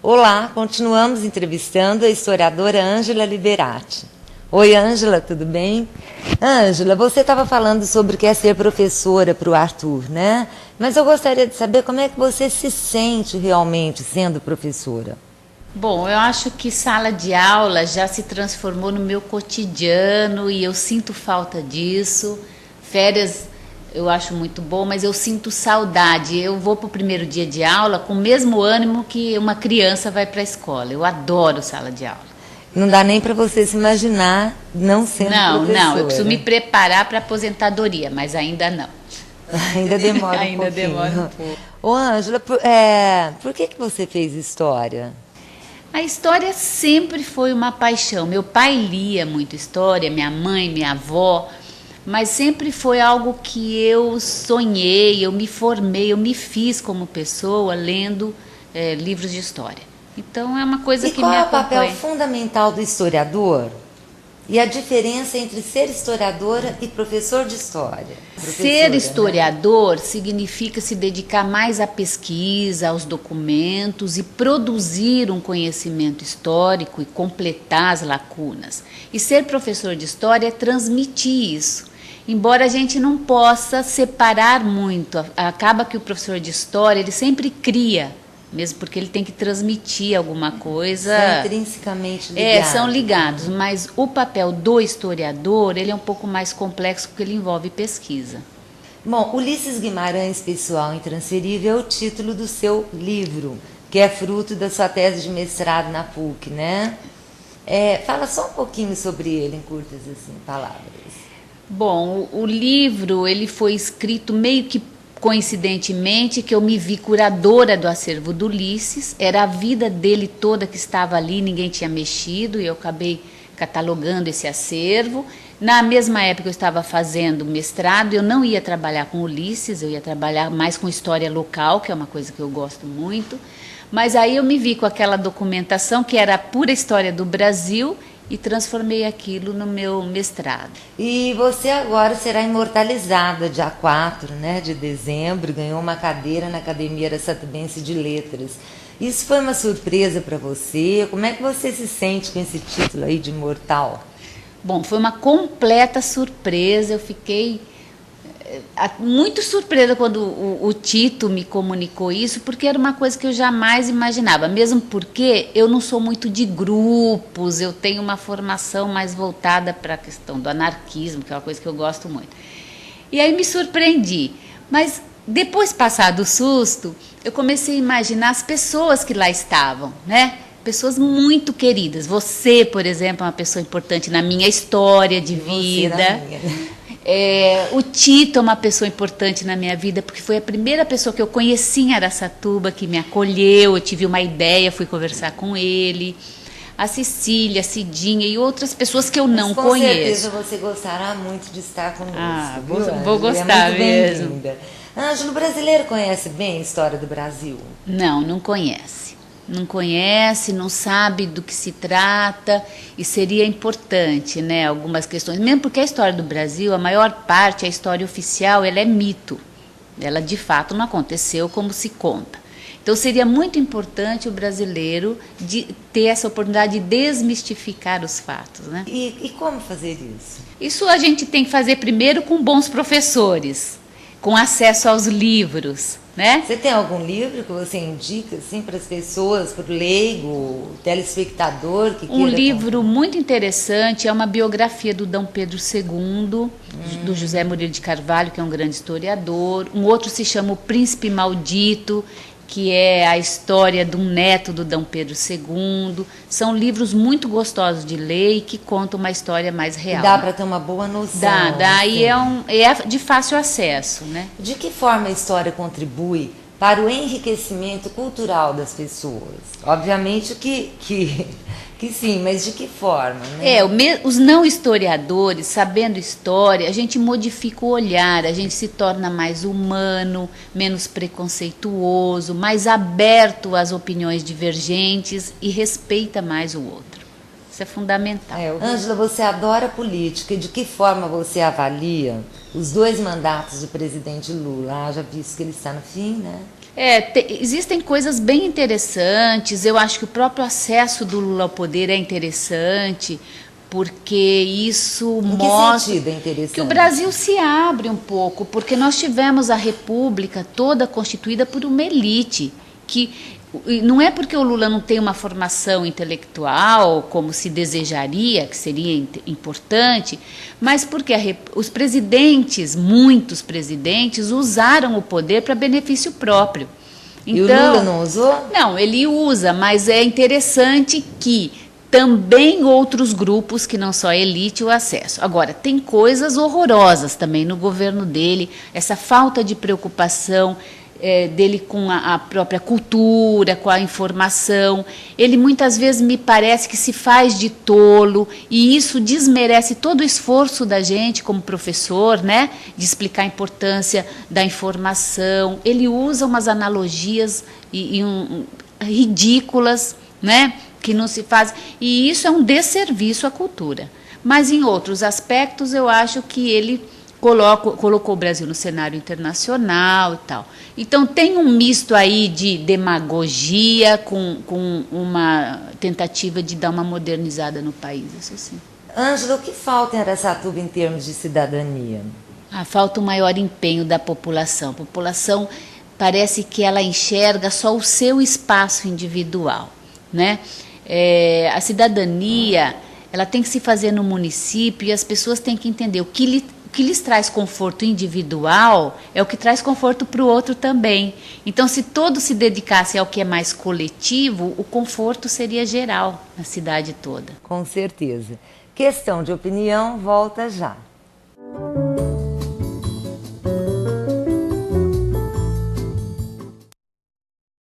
Olá, continuamos entrevistando a historiadora Ângela Liberati. Oi, Ângela, tudo bem? Ângela, você estava falando sobre o que é ser professora para o Arthur, né? Mas eu gostaria de saber como é que você se sente realmente sendo professora. Bom, eu acho que sala de aula já se transformou no meu cotidiano e eu sinto falta disso. Férias eu acho muito bom, mas eu sinto saudade. Eu vou para o primeiro dia de aula com o mesmo ânimo que uma criança vai para a escola. Eu adoro sala de aula. Não dá nem para você se imaginar não sendo professora. Não, eu preciso me preparar para a aposentadoria, mas ainda não. Ainda demora um ainda pouquinho. demora um pouco. Ô, Ângela, por que você fez história? A história sempre foi uma paixão. Meu pai lia muito história, minha mãe, minha avó, mas sempre foi algo que eu sonhei, eu me formei, eu me fiz como pessoa lendo livros de história. Então é uma coisa que me acompanha. E qual é o papel fundamental do historiador? E a diferença entre ser historiadora e professor de história? Ser historiador, né, significa se dedicar mais à pesquisa, aos documentos e produzir um conhecimento histórico e completar as lacunas. E ser professor de história é transmitir isso. Embora a gente não possa separar muito, acaba que o professor de história ele sempre cria, mesmo porque ele tem que transmitir alguma coisa. São intrinsecamente ligados. São ligados, mas o papel do historiador ele é um pouco mais complexo porque ele envolve pesquisa. Bom, Ulisses Guimarães, Pessoal Intransferível, é o título do seu livro, que é fruto da sua tese de mestrado na PUC, né? Fala só um pouquinho sobre ele, em curtas assim, palavras. Bom, o livro ele foi escrito meio que coincidentemente que eu me vi curadora do acervo do Ulisses, era a vida dele toda que estava ali, ninguém tinha mexido e eu acabei catalogando esse acervo. Na mesma época eu estava fazendo mestrado, eu não ia trabalhar com Ulisses, eu ia trabalhar mais com história local, que é uma coisa que eu gosto muito, mas aí eu me vi com aquela documentação que era a pura história do Brasil e transformei aquilo no meu mestrado. E você agora será imortalizada dia 4, né, de dezembro, ganhou uma cadeira na Academia Araçatubense de Letras. Isso foi uma surpresa para você? Como é que você se sente com esse título aí de imortal? Bom, foi uma completa surpresa, eu fiquei muito surpresa quando o Tito me comunicou isso, porque era uma coisa que eu jamais imaginava, mesmo porque eu não sou muito de grupos, eu tenho uma formação mais voltada para a questão do anarquismo, que é uma coisa que eu gosto muito. E aí me surpreendi, mas depois passado o susto, eu comecei a imaginar as pessoas que lá estavam, né? Pessoas muito queridas. Você, por exemplo, é uma pessoa importante na minha história de vida. Você na minha. O Tito é uma pessoa importante na minha vida, porque foi a primeira pessoa que eu conheci em Araçatuba, que me acolheu, eu tive uma ideia, fui conversar com ele. A Cecília, a Cidinha e outras pessoas que eu não conheço. Com certeza você gostará muito de estar conosco. Vou gostar mesmo. Ângela, o brasileiro conhece bem a história do Brasil? Não conhece. Não conhece, não sabe do que se trata e seria importante, né, algumas questões, mesmo porque a história do Brasil, a maior parte, a história oficial, ela é mito, ela de fato não aconteceu como se conta. Então seria muito importante o brasileiro ter essa oportunidade de desmistificar os fatos, né? E como fazer isso? Isso a gente tem que fazer primeiro com bons professores, com acesso aos livros, né? Você tem algum livro que você indica assim, para as pessoas, para o leigo, telespectador que queira? Um livro muito interessante é uma biografia do Dom Pedro II, do José Murilo de Carvalho, que é um grande historiador. Um outro se chama O Príncipe Maldito, que é a história de um neto do Dom Pedro II. São livros muito gostosos de ler e que contam uma história mais real. E dá para ter uma boa noção. Dá. E é de fácil acesso, né? De que forma a história contribui para o enriquecimento cultural das pessoas? Obviamente que sim, mas de que forma? Né? Os não historiadores, sabendo história, a gente modifica o olhar, a gente se torna mais humano, menos preconceituoso, mais aberto às opiniões divergentes e respeita mais o outro. Isso é fundamental. Ângela, você adora política e de que forma você avalia os 2 mandatos do presidente Lula? Já visto que ele está no fim, né? Existem coisas bem interessantes. Eu acho que o próprio acesso do Lula ao poder é interessante, porque isso mostra que o Brasil se abre um pouco, porque nós tivemos a República toda constituída por uma elite, que não é porque o Lula não tem uma formação intelectual, como se desejaria, que seria importante, mas porque os presidentes, muitos presidentes, usaram o poder para benefício próprio. Então, e o Lula não usou? Não, ele usa, mas é interessante que também outros grupos, que não só a elite, o acesso. Agora, tem coisas horrorosas também no governo dele, essa falta de preocupação dele com a própria cultura, com a informação. Ele muitas vezes me parece que se faz de tolo, e isso desmerece todo o esforço da gente como professor, né, de explicar a importância da informação. Ele usa umas analogias ridículas, né, que não se faz, e isso é um desserviço à cultura. Mas em outros aspectos eu acho que ele colocou o Brasil no cenário internacional e tal. Então tem um misto aí de demagogia com uma tentativa de dar uma modernizada no país, isso sim. Ângela, o que falta em Araçatuba em termos de cidadania? Falta um maior empenho da população. A população parece que ela enxerga só o seu espaço individual, né? A cidadania, ela tem que se fazer no município, e as pessoas têm que entender o que lhes traz conforto individual é o que traz conforto para o outro também. Então, se todos se dedicassem ao que é mais coletivo, o conforto seria geral na cidade toda. Com certeza. Questão de opinião, volta já.